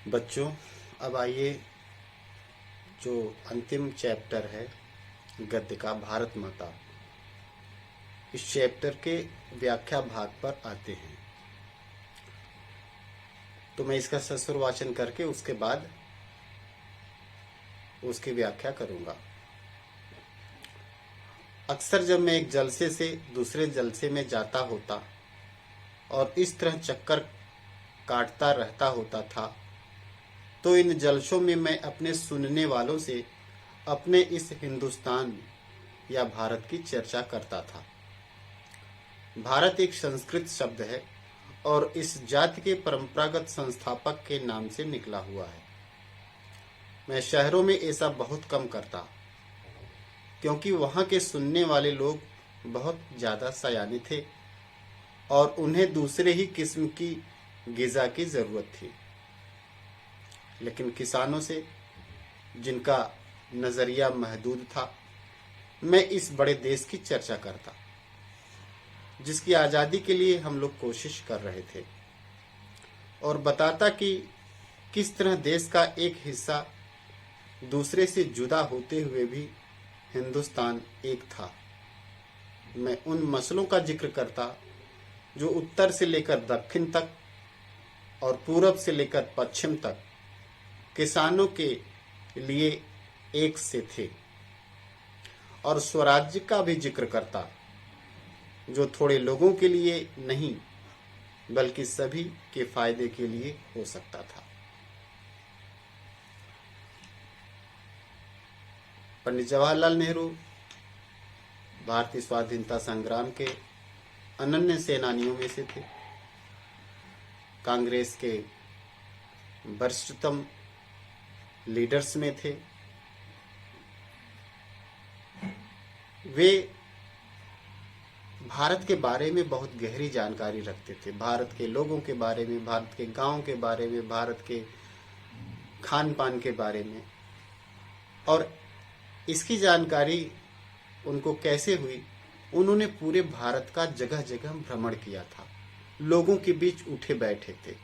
बच्चों, अब आइए जो अंतिम चैप्टर है गद्य का, भारत माता, इस चैप्टर के व्याख्या भाग पर आते हैं। तो मैं इसका ससुर वाचन करके उसके बाद उसकी व्याख्या करूंगा। अक्सर जब मैं एक जलसे से दूसरे जलसे में जाता होता और इस तरह चक्कर काटता रहता होता था, तो इन जलसों में मैं अपने सुनने वालों से अपने इस हिंदुस्तान या भारत की चर्चा करता था। भारत एक संस्कृत शब्द है और इस जाति के परंपरागत संस्थापक के नाम से निकला हुआ है। मैं शहरों में ऐसा बहुत कम करता, क्योंकि वहां के सुनने वाले लोग बहुत ज्यादा सयाने थे और उन्हें दूसरे ही किस्म की ग़िज़ा की जरूरत थी। लेकिन किसानों से, जिनका नजरिया महदूद था, मैं इस बड़े देश की चर्चा करता, जिसकी आज़ादी के लिए हम लोग कोशिश कर रहे थे, और बताता कि किस तरह देश का एक हिस्सा दूसरे से जुदा होते हुए भी हिंदुस्तान एक था। मैं उन मसलों का जिक्र करता जो उत्तर से लेकर दक्षिण तक और पूरब से लेकर पश्चिम तक किसानों के लिए एक से थे, और स्वराज्य का भी जिक्र करता जो थोड़े लोगों के लिए नहीं बल्कि सभी के फायदे के लिए हो सकता था। पंडित जवाहरलाल नेहरू भारतीय स्वाधीनता संग्राम के अनन्य सेनानियों में से थे। कांग्रेस के वरिष्ठतम लीडर्स में थे। वे भारत के बारे में बहुत गहरी जानकारी रखते थे, भारत के लोगों के बारे में, भारत के गांव के बारे में, भारत के खान पान के बारे में। और इसकी जानकारी उनको कैसे हुई? उन्होंने पूरे भारत का जगह जगह भ्रमण किया था, लोगों के बीच उठे बैठे थे,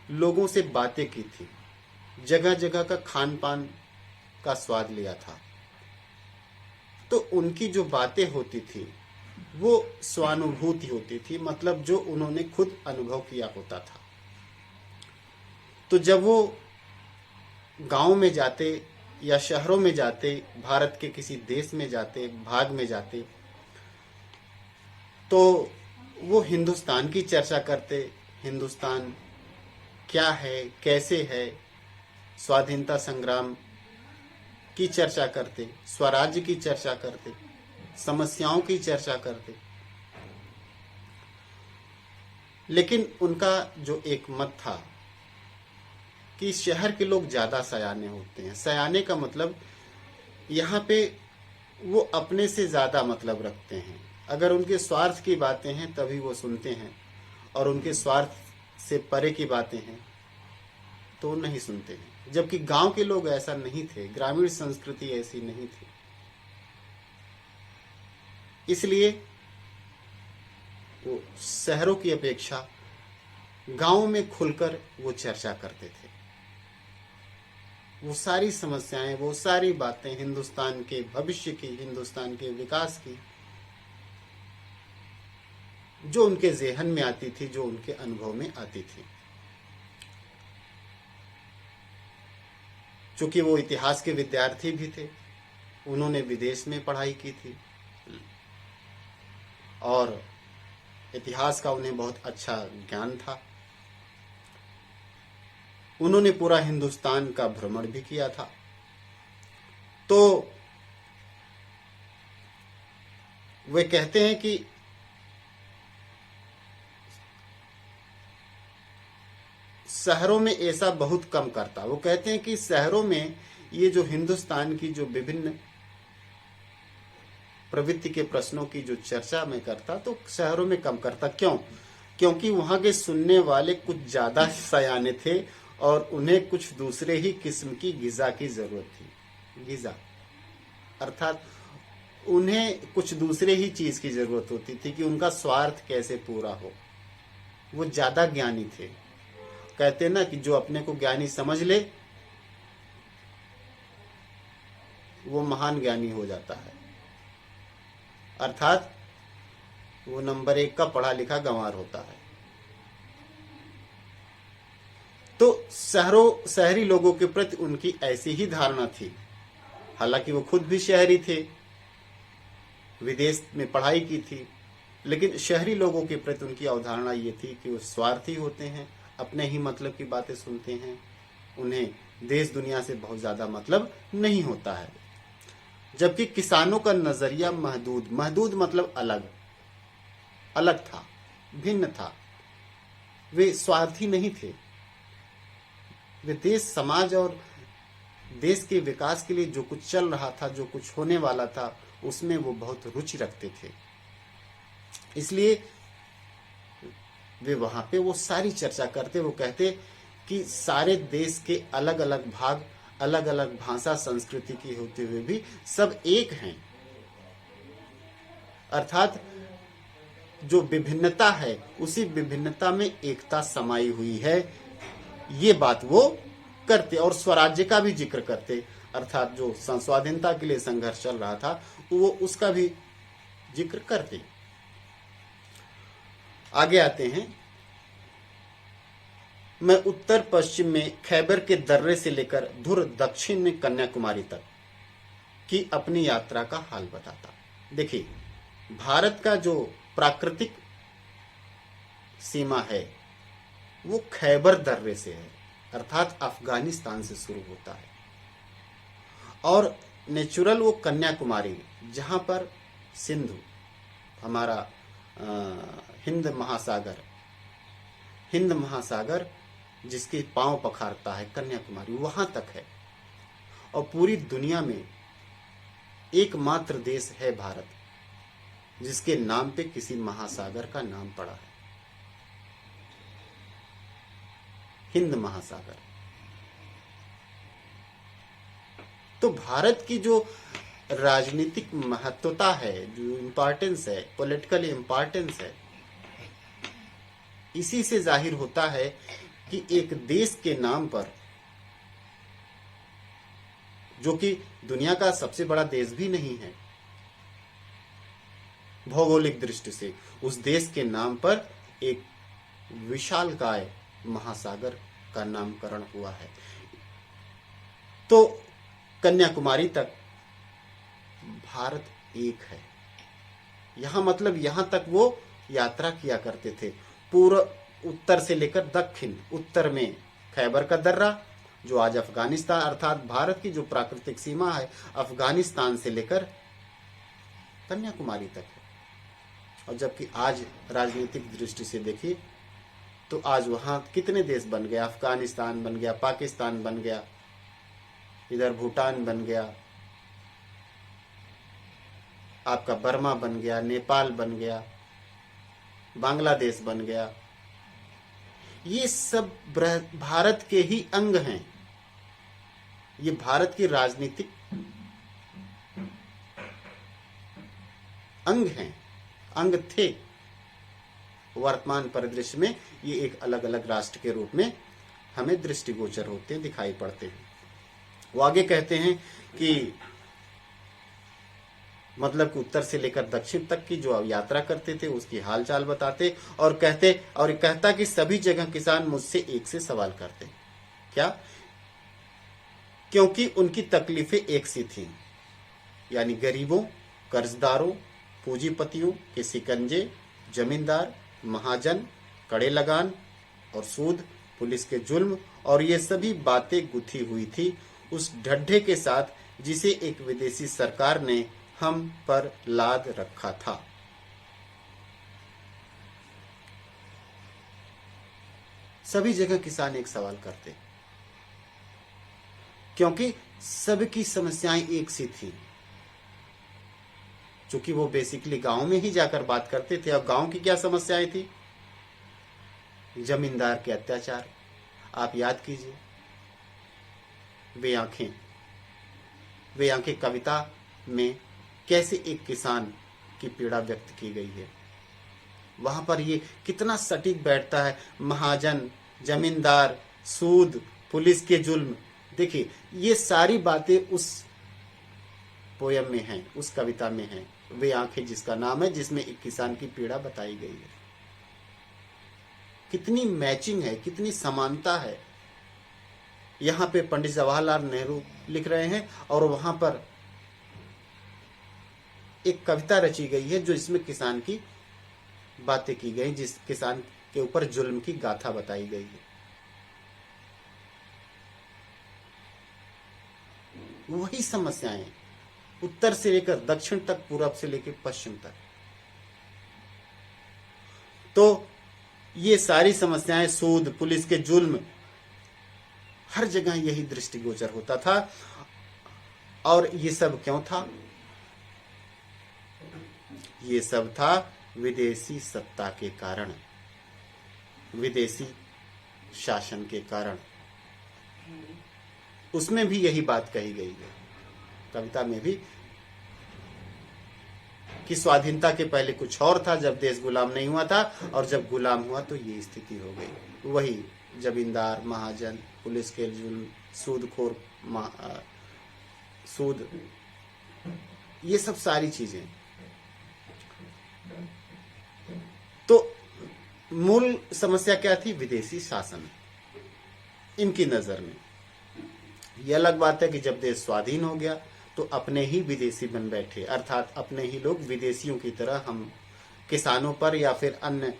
लोगों से बातें की थी, जगह जगह का खान पान का स्वाद लिया था। तो उनकी जो बातें होती थी वो स्वानुभूति होती थी, मतलब जो उन्होंने खुद अनुभव किया होता था। तो जब वो गांव में जाते या शहरों में जाते, भारत के किसी देश में जाते, भाग में जाते, तो वो हिंदुस्तान की चर्चा करते। हिंदुस्तान क्या है, कैसे है, स्वाधीनता संग्राम की चर्चा करते, स्वराज्य की चर्चा करते, समस्याओं की चर्चा करते। लेकिन उनका जो एक मत था कि शहर के लोग ज्यादा सयाने होते हैं। सयाने का मतलब यहाँ पे वो अपने से ज्यादा मतलब रखते हैं। अगर उनके स्वार्थ की बातें हैं तभी वो सुनते हैं, और उनके स्वार्थ से परे की बातें हैं तो वो नहीं सुनते हैं। जबकि गांव के लोग ऐसा नहीं थे, ग्रामीण संस्कृति ऐसी नहीं थी। इसलिए वो शहरों की अपेक्षा गांव में खुलकर वो चर्चा करते थे। वो सारी समस्याएं, वो सारी बातें हिंदुस्तान के भविष्य की, हिंदुस्तान के विकास की, जो उनके ज़हन में आती थी, जो उनके अनुभव में आती थी। चूंकि वो इतिहास के विद्यार्थी भी थे, उन्होंने विदेश में पढ़ाई की थी और इतिहास का उन्हें बहुत अच्छा ज्ञान था। उन्होंने पूरा हिंदुस्तान का भ्रमण भी किया था। तो वे कहते हैं कि शहरों में ऐसा बहुत कम करता। वो कहते हैं कि शहरों में ये जो हिंदुस्तान की जो विभिन्न प्रवृत्ति के प्रश्नों की जो चर्चा मैं करता, तो शहरों में कम करता। क्यों? क्योंकि वहां के सुनने वाले कुछ ज्यादा सयाने थे और उन्हें कुछ दूसरे ही किस्म की ग़िज़ा की जरूरत थी। ग़िज़ा अर्थात उन्हें कुछ दूसरे ही चीज की जरूरत होती थी कि उनका स्वार्थ कैसे पूरा हो। वो ज्यादा ज्ञानी थे कहते ना कि जो अपने को ज्ञानी समझ ले वो महान ज्ञानी हो जाता है, अर्थात वो नंबर 1 का पढ़ा लिखा गंवार होता है। तो शहरी लोगों के प्रति उनकी ऐसी ही धारणा थी। हालांकि वो खुद भी शहरी थे, विदेश में पढ़ाई की थी, लेकिन शहरी लोगों के प्रति उनकी अवधारणा ये थी कि वो स्वार्थी होते हैं, अपने ही मतलब की बातें सुनते हैं, उन्हें देश दुनिया से बहुत ज्यादा मतलब नहीं होता है। जबकि किसानों का नजरिया महदूद मतलब अलग था, भिन्न था। वे स्वार्थी नहीं थे, वे देश समाज और देश के विकास के लिए जो कुछ चल रहा था, जो कुछ होने वाला था, उसमें वो बहुत रुचि रखते थे। इसलिए वे वहां पे वो सारी चर्चा करते, वो कहते कि सारे देश के अलग अलग भाग, अलग अलग भाषा संस्कृति की होते हुए भी सब एक हैं, अर्थात जो विभिन्नता है उसी विभिन्नता में एकता समाई हुई है, ये बात वो करते। और स्वराज्य का भी जिक्र करते, अर्थात जो स्वाधीनता के लिए संघर्ष चल रहा था वो उसका भी जिक्र करते। आगे आते हैं। मैं उत्तर पश्चिम में खैबर के दर्रे से लेकर धुर दक्षिण में कन्याकुमारी तक की अपनी यात्रा का हाल बताता। देखिए, भारत का जो प्राकृतिक सीमा है वो खैबर दर्रे से है, अर्थात अफगानिस्तान से शुरू होता है, और नेचुरल वो कन्याकुमारी, जहां पर सिंधु, हमारा हिंद महासागर जिसके पांव पखारता है, कन्याकुमारी वहां तक है। और पूरी दुनिया में एकमात्र देश है भारत जिसके नाम पे किसी महासागर का नाम पड़ा है, हिंद महासागर। तो भारत की जो राजनीतिक महत्वता है, जो इम्पोर्टेंस है, पॉलिटिकल इम्पोर्टेंस है, इसी से जाहिर होता है कि एक देश के नाम पर, जो कि दुनिया का सबसे बड़ा देश भी नहीं है भौगोलिक दृष्टि से, उस देश के नाम पर एक विशालकाय महासागर का नामकरण हुआ है। तो कन्याकुमारी तक भारत एक है। यहां मतलब यहां तक वो यात्रा किया करते थे। पूर्व उत्तर से लेकर दक्षिण, उत्तर में खैबर का दर्रा जो आज अफगानिस्तान, अर्थात भारत की जो प्राकृतिक सीमा है अफगानिस्तान से लेकर कन्याकुमारी तक है। और जबकि आज राजनीतिक दृष्टि से देखिए तो आज वहां कितने देश बन गया, अफगानिस्तान बन गया, पाकिस्तान बन गया, इधर भूटान बन गया, आपका बर्मा बन गया, नेपाल बन गया, बांग्लादेश बन गया। ये सब भारत के ही अंग हैं, ये भारत की राजनीतिक अंग हैं, अंग थे। वर्तमान परिदृश्य में ये एक अलग अलग राष्ट्र के रूप में हमें दृष्टिगोचर होते दिखाई पड़ते हैं। वो आगे कहते हैं कि मतलब कि उत्तर से लेकर दक्षिण तक की जो यात्रा करते थे उसकी हालचाल बताते, और कहता कि सभी जगह किसान मुझसे एक से सवाल करते। क्या? क्योंकि उनकी तकलीफें एक सी थीं, यानी गरीबों, कर्जदारों, पूंजीपतियों के सिकंजे, जमींदार, महाजन, कड़े लगान और सूद, पुलिस के जुल्म, और ये सभी बातें गुथी हुई थी उस ढड्ढे के साथ जिसे एक विदेशी सरकार ने हम पर लाद रखा था। सभी जगह किसान एक सवाल करते, क्योंकि सबकी समस्याएं एक सी थी। चूंकि वो बेसिकली गांव में ही जाकर बात करते थे। और गांव की क्या समस्याएं थी? जमींदार के अत्याचार। आप याद कीजिए, वे आंखें कविता में कैसे एक किसान की पीड़ा व्यक्त की गई है। वहां पर ये कितना सटीक बैठता है। महाजन, जमींदार, सूद, पुलिस के जुल्म। देखिए ये सारी बातें उस पोयम में हैं, उस कविता में हैं। वे आंखें जिसका नाम है, जिसमें एक किसान की पीड़ा बताई गई है। कितनी मैचिंग है, कितनी समानता है। यहाँ पे पंडित जवाहरलाल नेहरू लिख रहे हैं और वहां पर एक कविता रची गई है जो इसमें किसान की बातें की गई, जिस किसान के ऊपर जुल्म की गाथा बताई गई है। वही समस्याएं उत्तर से लेकर दक्षिण तक, पूरब से लेकर पश्चिम तक। तो ये सारी समस्याएं, सूद, पुलिस के जुल्म, हर जगह यही दृष्टिगोचर होता था। और ये सब क्यों था? ये सब था विदेशी सत्ता के कारण, विदेशी शासन के कारण। उसमें भी यही बात कही गई है कविता में भी, कि स्वाधीनता के पहले कुछ और था, जब देश गुलाम नहीं हुआ था, और जब गुलाम हुआ तो ये स्थिति हो गई। वही जमींदार, महाजन, पुलिस के जुल्म, सूदखोर, सूद, ये सब सारी चीजें। तो मूल समस्या क्या थी? विदेशी शासन इनकी नजर में। यह अलग बात है कि जब देश स्वाधीन हो गया तो अपने ही विदेशी बन बैठे, अर्थात अपने ही लोग विदेशियों की तरह हम किसानों पर या फिर अन्य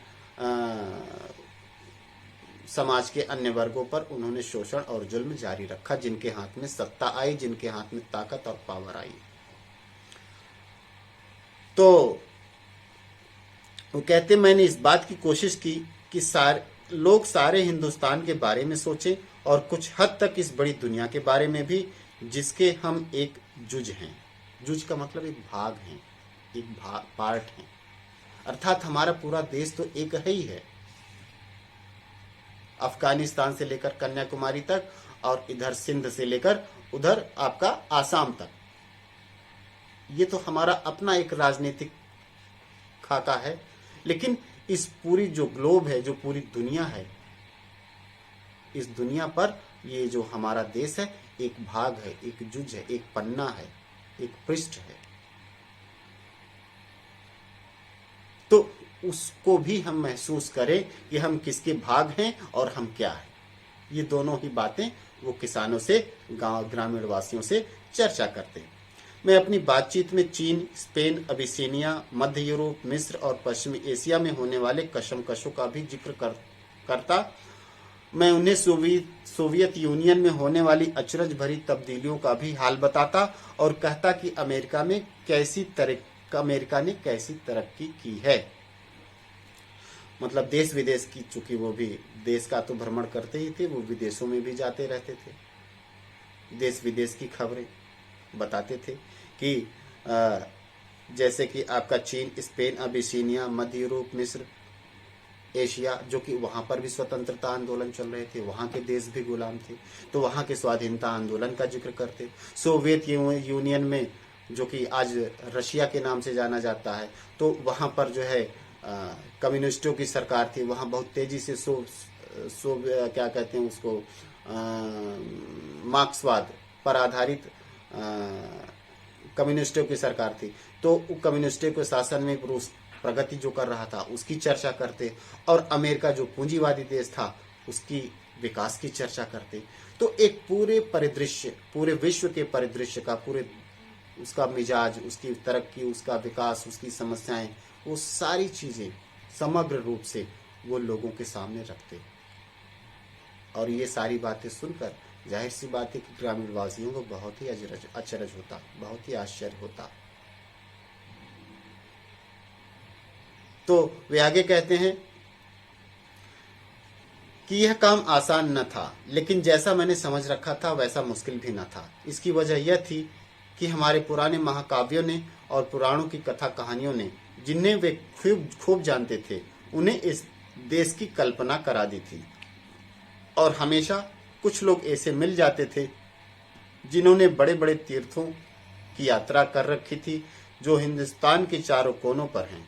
समाज के अन्य वर्गों पर उन्होंने शोषण और जुल्म जारी रखा, जिनके हाथ में सत्ता आई, जिनके हाथ में ताकत और पावर आई। तो वो कहते, मैंने इस बात की कोशिश की कि लोग सारे हिंदुस्तान के बारे में सोचें और कुछ हद तक इस बड़ी दुनिया के बारे में भी, जिसके हम एक जुज हैं। जुज का मतलब एक भाग हैं, एक पार्ट हैं, अर्थात हमारा पूरा देश तो एक ही है, अफगानिस्तान से लेकर कन्याकुमारी तक, और इधर सिंध से लेकर उधर आपका आसाम तक। ये तो हमारा अपना एक राजनीतिक खाका है। लेकिन इस पूरी जो ग्लोब है, जो पूरी दुनिया है, इस दुनिया पर ये जो हमारा देश है एक भाग है, एक जुज है, एक पन्ना है, एक पृष्ठ है। तो उसको भी हम महसूस करें कि हम किसके भाग हैं और हम क्या हैं। ये दोनों ही बातें वो किसानों से, गांव ग्रामीण वासियों से चर्चा करते हैं। मैं अपनी बातचीत में चीन, स्पेन, अबिसिनिया, मध्य यूरोप, मिस्र और पश्चिमी एशिया में होने वाले कशमकशों का भी जिक्र करता। मैं उन्हें सोवियत यूनियन में होने वाली अचरज भरी तब्दीलियों का भी हाल बताता और कहता कि अमेरिका ने कैसी तरक्की की है। मतलब देश विदेश की, चूंकि वो भी देश का तो भ्रमण करते ही थे, वो विदेशों में भी जाते रहते थे, देश विदेश की खबरें बताते थे कि जैसे कि आपका चीन, स्पेन, अबिसिनिया, मध्य यूरोप, मिस्र, एशिया, जो कि वहां पर भी स्वतंत्रता आंदोलन चल रहे थे, वहां के देश भी गुलाम थे, तो वहां के स्वाधीनता आंदोलन का जिक्र करते। सोवियत यूनियन में, जो कि आज रशिया के नाम से जाना जाता है, तो वहां पर जो है कम्युनिस्टों की सरकार थी, वहां बहुत तेजी से क्या कहते हैं उसको, मार्क्सवाद पर आधारित कम्युनिस्टों की सरकार थी। तो कम्युनिस्टों के शासन में रूस प्रगति जो कर रहा था उसकी चर्चा करते, और अमेरिका जो पूंजीवादी देश था उसकी विकास की चर्चा करते। तो एक पूरे परिदृश्य, पूरे विश्व के परिदृश्य का, पूरे उसका मिजाज, उसकी तरक्की, उसका विकास, उसकी समस्याएं, वो सारी चीजें समग्र रूप से वो लोगों के सामने रखते। और ये सारी बातें सुनकर जाहिर सी बात है कि ग्रामीण वासियों को बहुत ही अचरज होता, बहुत ही आश्चर्य होता। तो वे आगे कहते हैं कि यह काम आसान न था, लेकिन जैसा मैंने समझ रखा था वैसा मुश्किल भी न था। इसकी वजह यह थी कि हमारे पुराने महाकाव्यों ने और पुराणों की कथा कहानियों ने, जिन्हें वे खूब जानते थे, उन्हें इस देश की कल्पना करा दी थी। और हमेशा कुछ लोग ऐसे मिल जाते थे जिन्होंने बड़े बड़े तीर्थों की यात्रा कर रखी थी, जो हिंदुस्तान के चारों कोनों पर हैं।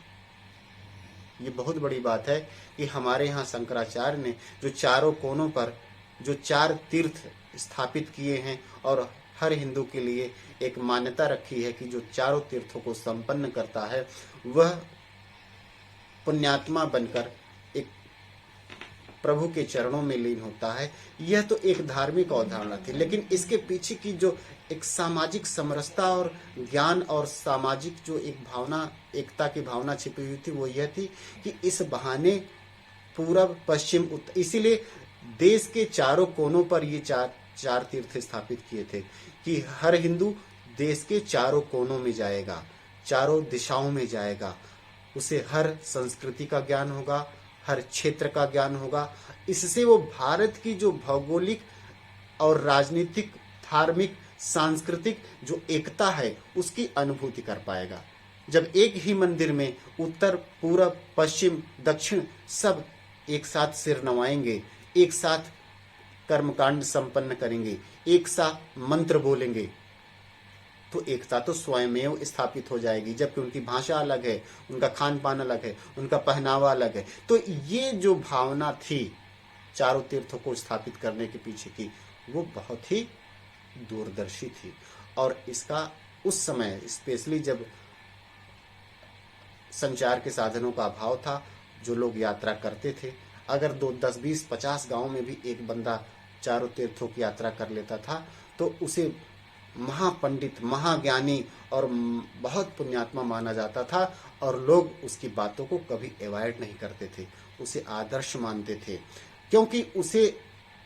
ये बहुत बड़ी बात है कि हमारे यहाँ शंकराचार्य ने जो चारों कोनों पर जो 4 तीर्थ स्थापित किए हैं और हर हिंदू के लिए एक मान्यता रखी है कि जो चारों तीर्थों को संपन्न करता है वह पुण्यात्मा बनकर एक प्रभु के चरणों में लीन होता है। यह तो एक धार्मिक अवधारणा थी, लेकिन इसके पीछे की जो एक सामाजिक समरसता और ज्ञान और सामाजिक जो एक भावना, एकता की भावना छिपी हुई थी, वो यह थी कि इस बहाने पूरब पश्चिम उत्तर, इसीलिए देश के चारों कोनों पर ये चार तीर्थ स्थापित किए थे कि हर हिंदू देश के चारों कोनों में जाएगा, चारों दिशाओं में जाएगा, उसे हर संस्कृति का ज्ञान होगा, हर क्षेत्र का ज्ञान होगा। इससे वो भारत की जो भौगोलिक और राजनीतिक, धार्मिक, सांस्कृतिक जो एकता है उसकी अनुभूति कर पाएगा। जब एक ही मंदिर में उत्तर, पूरब, पश्चिम, दक्षिण सब एक साथ सिर नवाएंगे, एक साथ कर्मकांड संपन्न करेंगे, एक साथ मंत्र बोलेंगे, तो एकता तो स्वयमेव स्थापित हो जाएगी। जबकि उनकी भाषा अलग है, उनका खान पान अलग है, उनका पहनावा अलग है। तो ये जो भावना थी चारों तीर्थों को स्थापित करने के पीछे की, वो बहुत ही दूरदर्शी थी। और इसका उस समय स्पेशली जब संचार के साधनों का अभाव था, जो लोग यात्रा करते थे, अगर 10, 20, 50 गांव में भी एक बंदा चारों तीर्थों की यात्रा कर लेता था तो उसे महापंडित, महाज्ञानी और बहुत पुण्यात्मा माना जाता था। और लोग उसकी बातों को कभी अवॉइड नहीं करते थे, उसे आदर्श मानते थे, क्योंकि उसे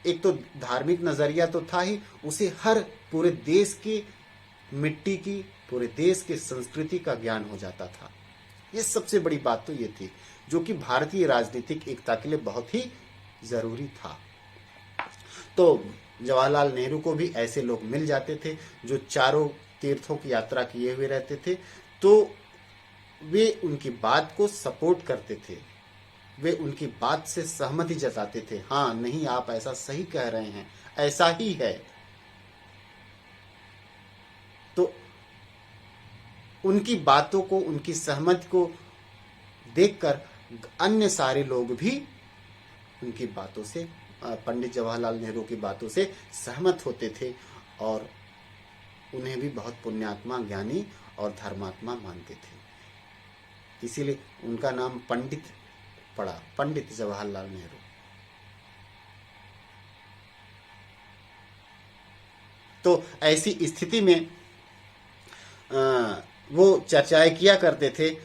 एक तो धार्मिक नजरिया तो था ही, उसे हर पूरे देश की मिट्टी की, पूरे देश के संस्कृति का ज्ञान हो जाता था। ये सबसे बड़ी बात तो ये थी, जो कि भारतीय राजनीतिक एकता के लिए बहुत ही जरूरी था। तो जवाहरलाल नेहरू को भी ऐसे लोग मिल जाते थे जो चारों तीर्थों की यात्रा किए हुए रहते थे, तो वे उनकी बात को सपोर्ट करते थे, वे उनकी बात से सहमति जताते थे। हाँ, नहीं, आप ऐसा सही कह रहे हैं, ऐसा ही है। तो उनकी बातों को, उनकी सहमति को देखकर अन्य सारे लोग भी उनकी बातों से, पंडित जवाहरलाल नेहरू की बातों से सहमत होते थे और उन्हें भी बहुत पुण्यात्मा, ज्ञानी और धर्मात्मा मानते थे। इसीलिए उनका नाम पंडित पड़ा, पंडित जवाहरलाल नेहरू। तो ऐसी स्थिति में वो चर्चाएं किया करते थे,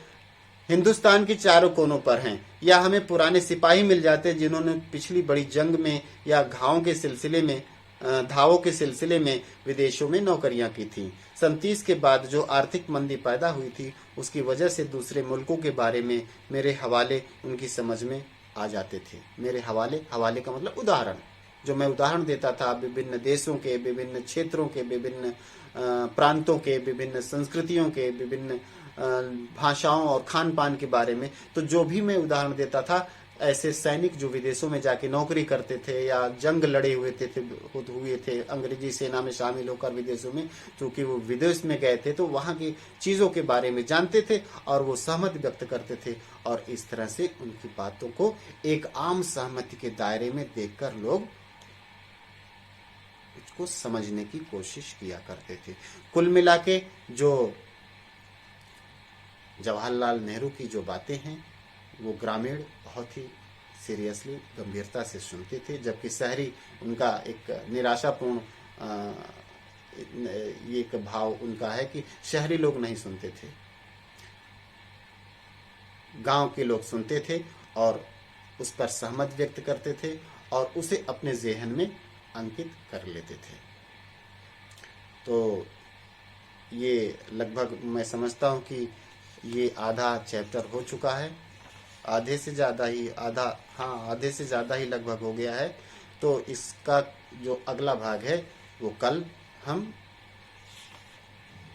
हिंदुस्तान के चारों कोनों पर हैं, या हमें पुराने सिपाही मिल जाते जिन्होंने पिछली बड़ी जंग में या घावों के सिलसिले में, धावों के सिलसिले में विदेशों में नौकरियां की थी। 37 के बाद जो आर्थिक मंदी पैदा हुई थी, उसकी वजह से दूसरे मुल्कों के बारे में मेरे हवाले उनकी समझ में आ जाते थे। मेरे हवाले का मतलब उदाहरण, जो मैं उदाहरण देता था विभिन्न देशों के, विभिन्न क्षेत्रों के, विभिन्न प्रांतों के, विभिन्न संस्कृतियों के, विभिन्न भाषाओं और खान पान के बारे में, तो जो भी मैं उदाहरण देता था, ऐसे सैनिक जो विदेशों में जाके नौकरी करते थे या जंग लड़े हुए थे अंग्रेजी सेना में शामिल होकर विदेशों में, क्योंकि वो विदेश में गए थे तो वहाँ की चीज़ों के बारे में जानते थे और वो सहमति व्यक्त करते थे। और इस तरह से उनकी बातों को एक आम सहमति के दायरे में देखकर लोग उसको समझने की कोशिश किया करते थे। कुल मिला के जो जवाहरलाल नेहरू की जो बातें हैं, वो ग्रामीण बहुत ही सीरियसली, गंभीरता से सुनते थे, जबकि शहरी उनका एक निराशापूर्ण ये एक भाव उनका है कि शहरी लोग नहीं सुनते थे, गांव के लोग सुनते थे और उस पर सहमत व्यक्त करते थे और उसे अपने ज़हन में अंकित कर लेते थे। तो ये लगभग मैं समझता हूँ कि ये आधा चैप्टर हो चुका है, आधे से ज़्यादा ही लगभग हो गया है। तो इसका जो अगला भाग है वो कल हम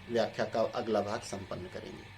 व्याख्या का अगला भाग संपन्न करेंगे।